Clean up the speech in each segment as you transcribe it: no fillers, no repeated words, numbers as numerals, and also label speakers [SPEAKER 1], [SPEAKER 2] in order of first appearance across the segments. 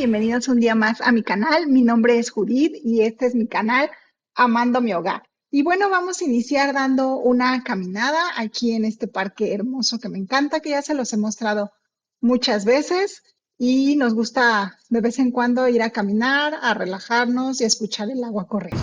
[SPEAKER 1] Bienvenidos un día más a mi canal. Mi nombre es Judith y este es mi canal Amando mi Hogar. Y bueno, vamos a iniciar dando una caminada aquí en este parque hermoso que me encanta, que ya se los he mostrado muchas veces y nos gusta de vez en cuando ir a caminar, a relajarnos y a escuchar el agua correr.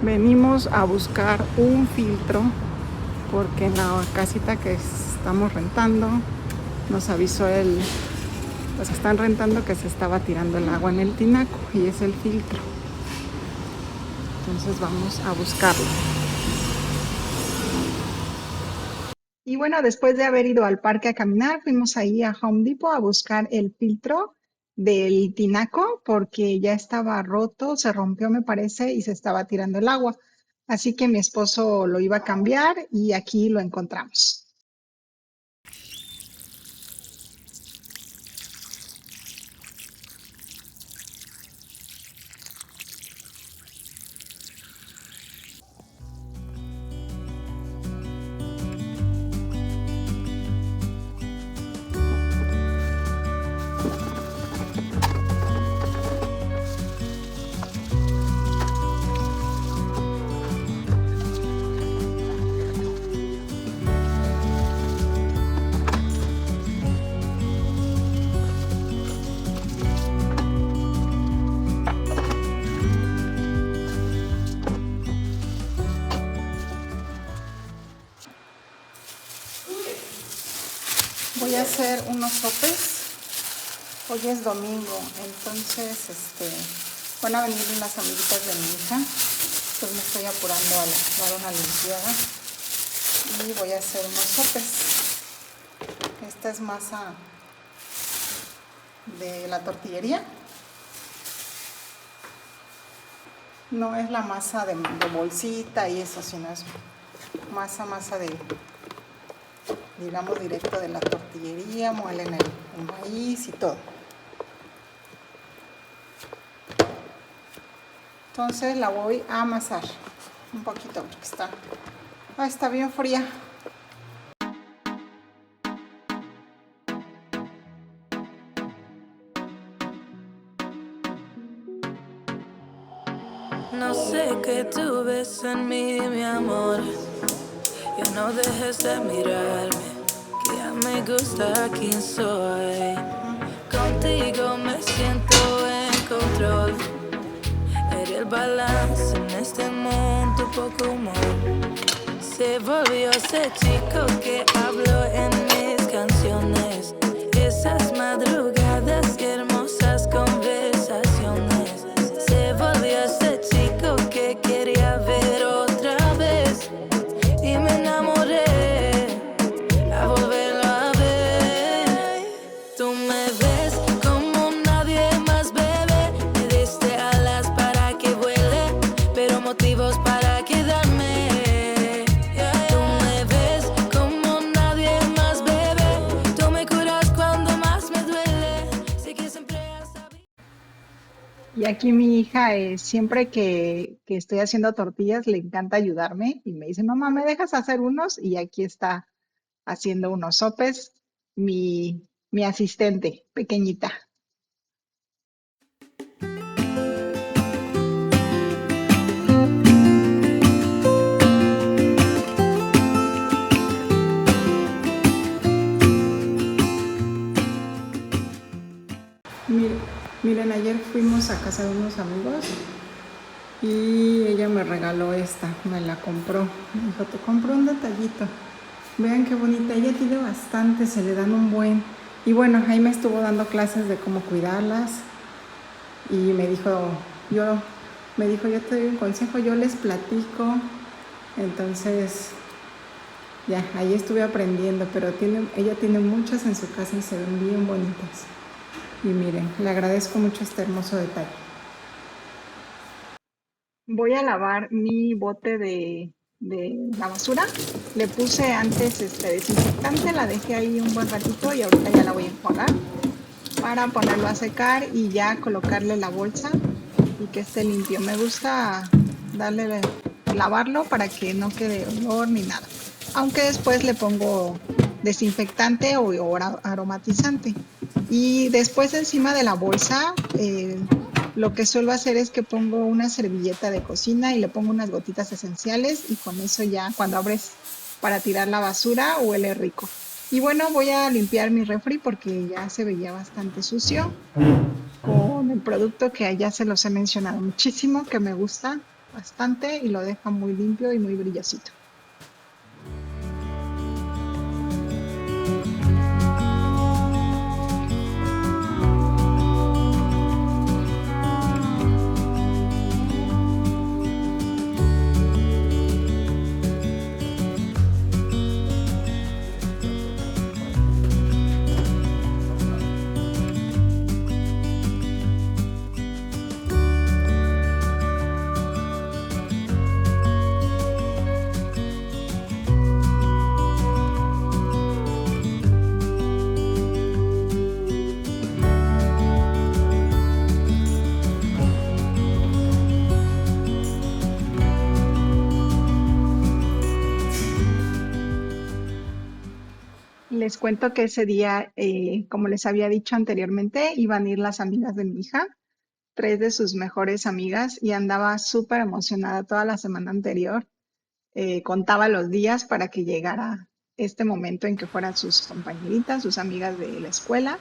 [SPEAKER 1] Venimos a buscar un filtro porque en la casita que estamos rentando nos avisó los que están rentando que se estaba tirando el agua en el tinaco y es el filtro. Entonces vamos a buscarlo. Y bueno, después de haber ido al parque a caminar, fuimos ahí a Home Depot a buscar el filtro del tinaco porque ya estaba roto, se rompió me parece y se estaba tirando el agua. Así que mi esposo lo iba a cambiar y aquí lo encontramos. Voy a hacer unos sopes. Hoy es domingo, entonces van a venir unas amiguitas de mi hija. Entonces me estoy apurando a dar una limpiada y voy a hacer unos sopes. Esta es masa de la tortillería. No es la masa de bolsita y eso, sino es masa de, digamos, directo de la tortillería, muelen el maíz y todo. Entonces la voy a amasar un poquito porque está bien fría.
[SPEAKER 2] No sé qué tú ves en mí, mi amor. Ya no dejes de mirarme, que ya me gusta quién soy. Contigo me siento en control. Eres el balance en este mundo, poco humor. Se volvió ese chico que habló en mis canciones. Esas madrugadas y hermosas conversaciones. Se volvió ese chico que quería ver otra vez. Y me enamoré a volverlo a ver. Tú me ves como nadie más, bebé. Me diste alas para que vuele, pero motivos para quedarme. Tú me ves como nadie más, bebé. Tú me curas cuando más me duele. Sé que siempre has sabido.
[SPEAKER 1] Y aquí mi hija, siempre que estoy haciendo tortillas, le encanta ayudarme y me dice, mamá, ¿me dejas hacer unos? Y aquí está haciendo unos sopes, mi asistente pequeñita. Miren, ayer fuimos a casa de unos amigos y ella me regaló esta, me la compró. Me dijo, te compro un detallito. Vean qué bonita, ella tiene bastante, se le dan un buen. Y bueno, ahí me estuvo dando clases de cómo cuidarlas. Y me dijo, yo te doy un consejo, yo les platico. Entonces, ya, ahí estuve aprendiendo, pero ella tiene muchas en su casa y se ven bien bonitas. Y miren, le agradezco mucho este hermoso detalle. Voy a lavar mi bote de la basura. Le puse antes desinfectante, la dejé ahí un buen ratito y ahorita ya la voy a enjuagar para ponerlo a secar y ya colocarle la bolsa y que esté limpio. Me gusta lavarlo para que no quede olor ni nada. Aunque después le pongo desinfectante o aromatizante. Y después encima de la bolsa, lo que suelo hacer es que pongo una servilleta de cocina y le pongo unas gotitas esenciales y con eso ya cuando abres para tirar la basura huele rico. Y bueno, voy a limpiar mi refri porque ya se veía bastante sucio con el producto que ya se los he mencionado muchísimo, que me gusta bastante y lo deja muy limpio y muy brillosito. Les cuento que ese día, como les había dicho anteriormente, iban a ir las amigas de mi hija, tres de sus mejores amigas, y andaba súper emocionada toda la semana anterior. Contaba los días para que llegara este momento en que fueran sus compañeritas, sus amigas de la escuela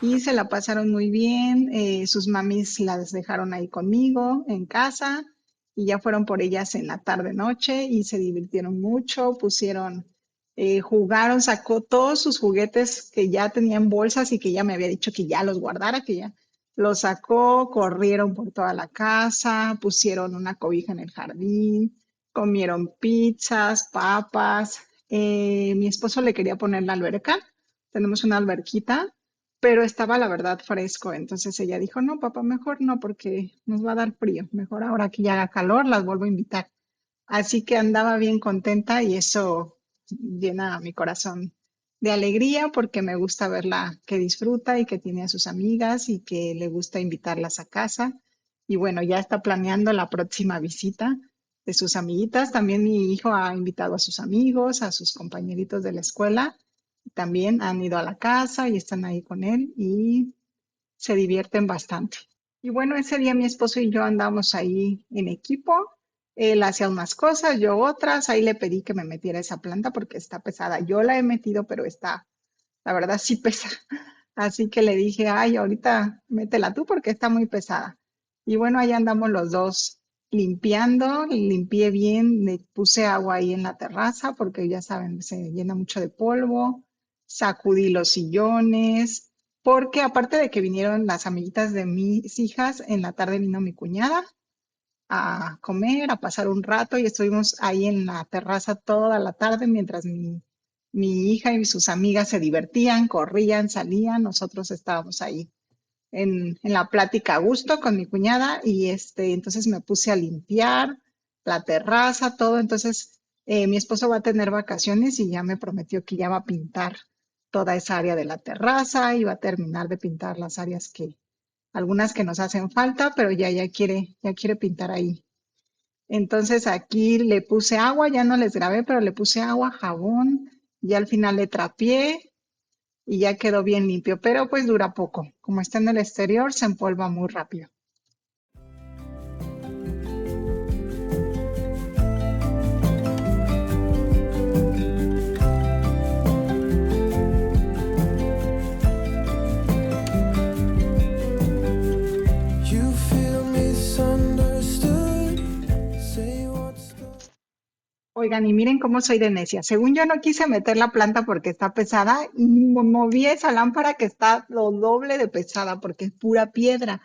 [SPEAKER 1] y se la pasaron muy bien. Sus mamis las dejaron ahí conmigo en casa y ya fueron por ellas en la tarde noche y se divirtieron mucho, jugaron, sacó todos sus juguetes que ya tenían bolsas y que ya me había dicho que ya los guardara, que ya los sacó, corrieron por toda la casa, pusieron una cobija en el jardín, comieron pizzas, papas. Mi esposo le quería poner la alberca, tenemos una alberquita pero estaba la verdad fresco. Entonces ella dijo, no, papá, mejor no, porque nos va a dar frío. Mejor ahora que ya haga calor, las vuelvo a invitar. Así que andaba bien contenta y eso llena mi corazón de alegría porque me gusta verla que disfruta y que tiene a sus amigas y que le gusta invitarlas a casa. Y bueno, ya está planeando la próxima visita de sus amiguitas. También mi hijo ha invitado a sus amigos, a sus compañeritos de la escuela. También han ido a la casa y están ahí con él y se divierten bastante. Y bueno, ese día mi esposo y yo andamos ahí en equipo. Él hacía unas cosas, yo otras. Ahí le pedí que me metiera esa planta porque está pesada. Yo la he metido, pero está, la verdad sí pesa. Así que le dije, ay, ahorita métela tú porque está muy pesada. Y bueno, ahí andamos los dos limpiando, limpié bien, le puse agua ahí en la terraza porque ya saben, se llena mucho de polvo, sacudí los sillones, porque aparte de que vinieron las amiguitas de mis hijas, en la tarde vino mi cuñada a comer, a pasar un rato y estuvimos ahí en la terraza toda la tarde mientras mi hija y sus amigas se divertían, corrían, salían, nosotros estábamos ahí en la plática a gusto con mi cuñada y entonces me puse a limpiar la terraza, todo. Entonces, mi esposo va a tener vacaciones y ya me prometió que ya va a pintar toda esa área de la terraza y va a terminar de pintar las áreas algunas que nos hacen falta, pero ya quiere pintar ahí. Entonces aquí le puse agua, ya no les grabé, pero le puse agua, jabón, y al final le trapié y ya quedó bien limpio, pero pues dura poco. Como está en el exterior, se empolva muy rápido.
[SPEAKER 2] You feel misunderstood. Say what's the
[SPEAKER 1] Oigan, y miren cómo soy de necia. Según yo no quise meter la planta porque está pesada y moví esa lámpara que está lo doble de pesada porque es pura piedra.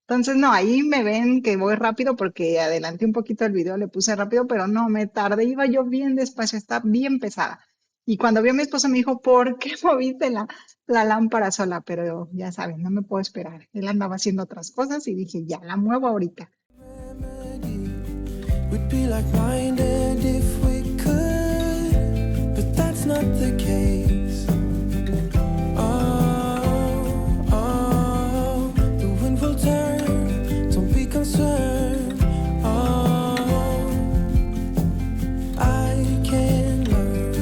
[SPEAKER 1] Entonces, no, ahí me ven que voy rápido porque adelanté un poquito el video, le puse rápido, pero no, me tardé, iba yo bien despacio, está bien pesada. Y cuando vio a mi esposo me dijo, ¿por qué moviste la lámpara sola? Pero ya saben, no me puedo esperar. Él andaba haciendo otras cosas y dije, ya, la muevo ahorita.
[SPEAKER 2] remedy? We'd be like minded if we could, but that's not the case. Oh, oh, the wind will turn, don't be concerned. Oh, I can learn.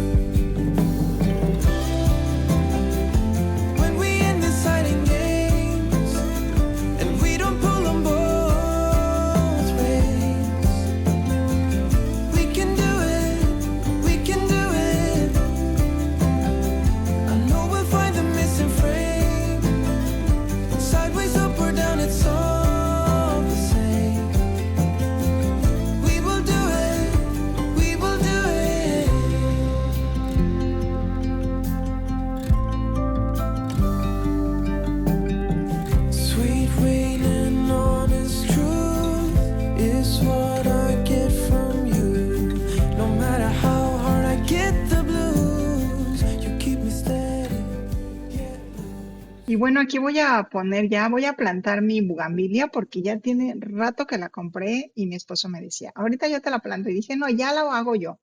[SPEAKER 1] bueno, aquí voy a poner, ya voy a plantar mi bugambilia porque ya tiene rato que la compré y mi esposo me decía, ahorita yo te la planto. Y dije, no, ya la hago yo.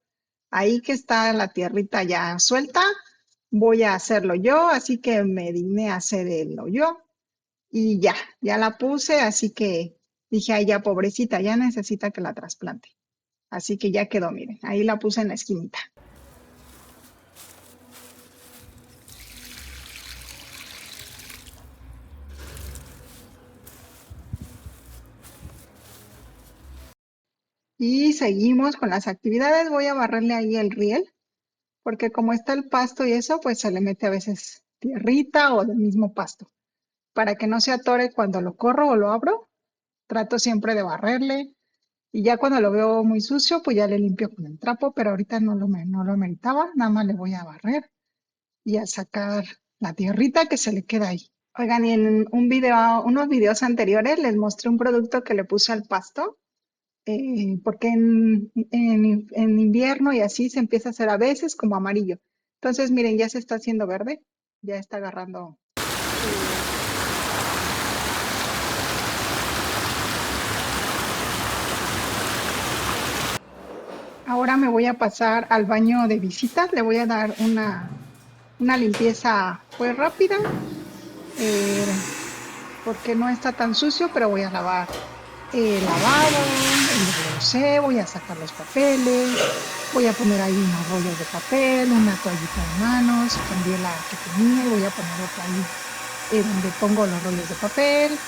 [SPEAKER 1] Ahí que está la tierrita ya suelta, voy a hacerlo yo, así que me digné a hacer el hoyo y ya la puse, así que dije, ay, ya pobrecita, ya necesita que la trasplante. Así que ya quedó, miren, ahí la puse en la esquinita. Y seguimos con las actividades, voy a barrerle ahí el riel, porque como está el pasto y eso, pues se le mete a veces tierrita o del mismo pasto. Para que no se atore cuando lo corro o lo abro, trato siempre de barrerle. Y ya cuando lo veo muy sucio, pues ya le limpio con el trapo, pero ahorita no lo meritaba, nada más le voy a barrer y a sacar la tierrita que se le queda ahí. Oigan, y en unos videos anteriores les mostré un producto que le puse al pasto, porque en invierno y así se empieza a hacer a veces como amarillo. Entonces, miren, ya se está haciendo verde, ya está agarrando. Ahora me voy a pasar al baño de visitas, le voy a dar una limpieza pues rápida, eh, porque no está tan sucio, pero voy a lavar el lavabo, el WC, voy a sacar los papeles, voy a poner ahí unos rollos de papel, una toallita de manos, cambié la que tenía y voy a poner otra ahí donde pongo los rollos de papel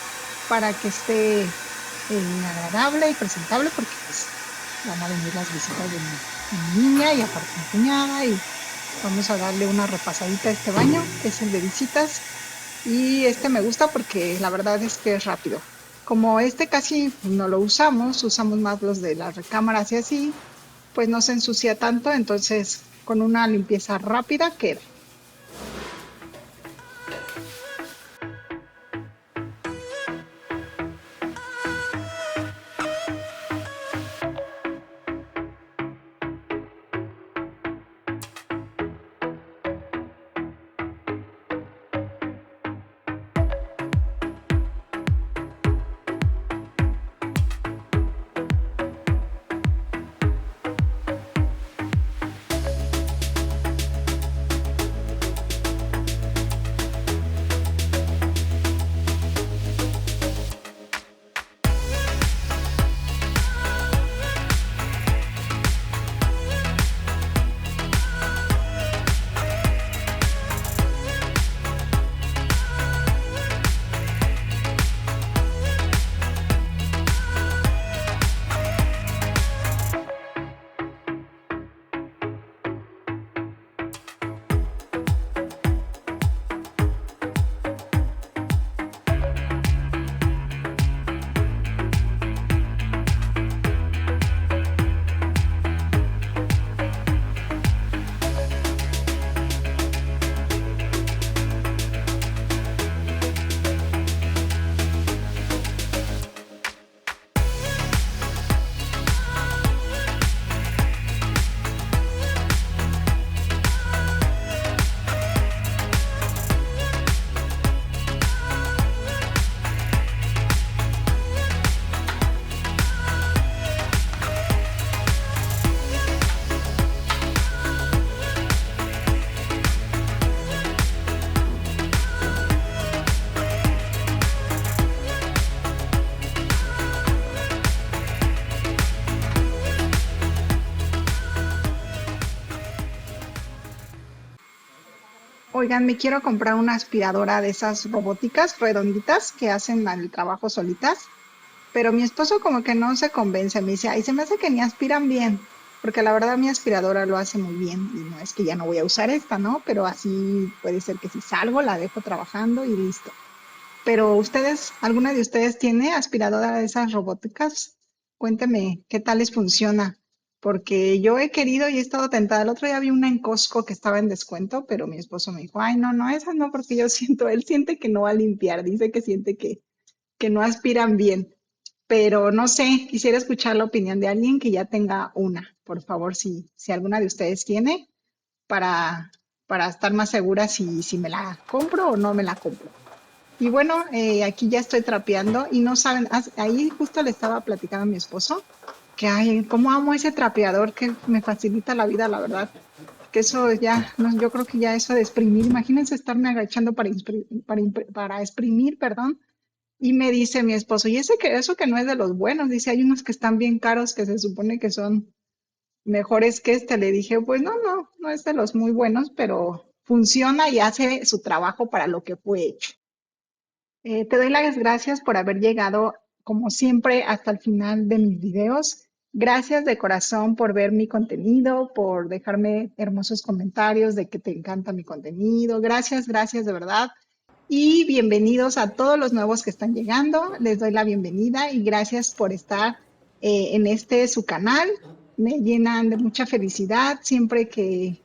[SPEAKER 1] para que esté agradable y presentable porque pues van a venir las visitas de mi niña y aparte mi cuñada y vamos a darle una repasadita a este baño, que es el de visitas. Y este me gusta porque la verdad es que es rápido. Como este casi no lo usamos, usamos más los de las recámaras y así, pues no se ensucia tanto, entonces con una limpieza rápida queda. Oigan, me quiero comprar una aspiradora de esas robóticas redonditas que hacen el trabajo solitas, pero mi esposo como que no se convence, me dice, ay, se me hace que ni aspiran bien, porque la verdad mi aspiradora lo hace muy bien y no es que ya no voy a usar esta, ¿no? Pero así puede ser que si salgo la dejo trabajando y listo. Pero ustedes, ¿alguna de ustedes tiene aspiradora de esas robóticas? Cuénteme qué tal les funciona, porque yo he querido y he estado tentada. El otro día vi una en Costco que estaba en descuento, pero mi esposo me dijo, ay, no, esa no, porque yo siento, él siente que no va a limpiar, dice que siente que no aspiran bien. Pero no sé, quisiera escuchar la opinión de alguien que ya tenga una, por favor, si alguna de ustedes tiene, para, para estar más segura si me la compro o no me la compro. Y bueno, aquí ya estoy trapeando y no saben, ahí justo le estaba platicando a mi esposo que, ay, cómo amo ese trapeador que me facilita la vida, la verdad. Que eso ya, no, yo creo que ya eso de exprimir, imagínense estarme agachando para exprimir, perdón. Y me dice mi esposo, y ese que eso que no es de los buenos, dice, hay unos que están bien caros que se supone que son mejores que este. Le dije, pues no es de los muy buenos, pero funciona y hace su trabajo para lo que fue hecho. Te doy las gracias por haber llegado, como siempre, hasta el final de mis videos. Gracias de corazón por ver mi contenido, por dejarme hermosos comentarios de que te encanta mi contenido. Gracias de verdad. Y bienvenidos a todos los nuevos que están llegando. Les doy la bienvenida y gracias por estar en este su canal. Me llenan de mucha felicidad siempre que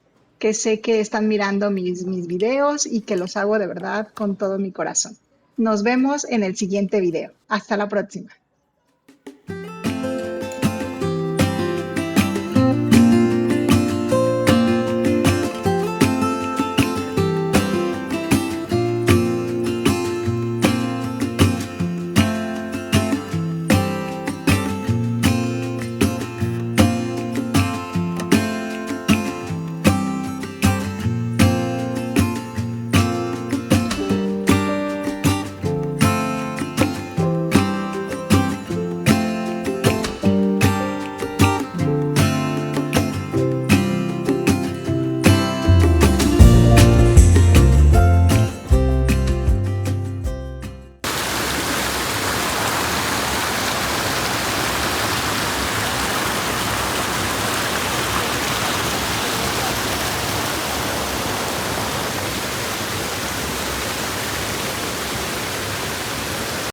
[SPEAKER 1] sé que están mirando mis videos y que los hago de verdad con todo mi corazón. Nos vemos en el siguiente video. Hasta la próxima.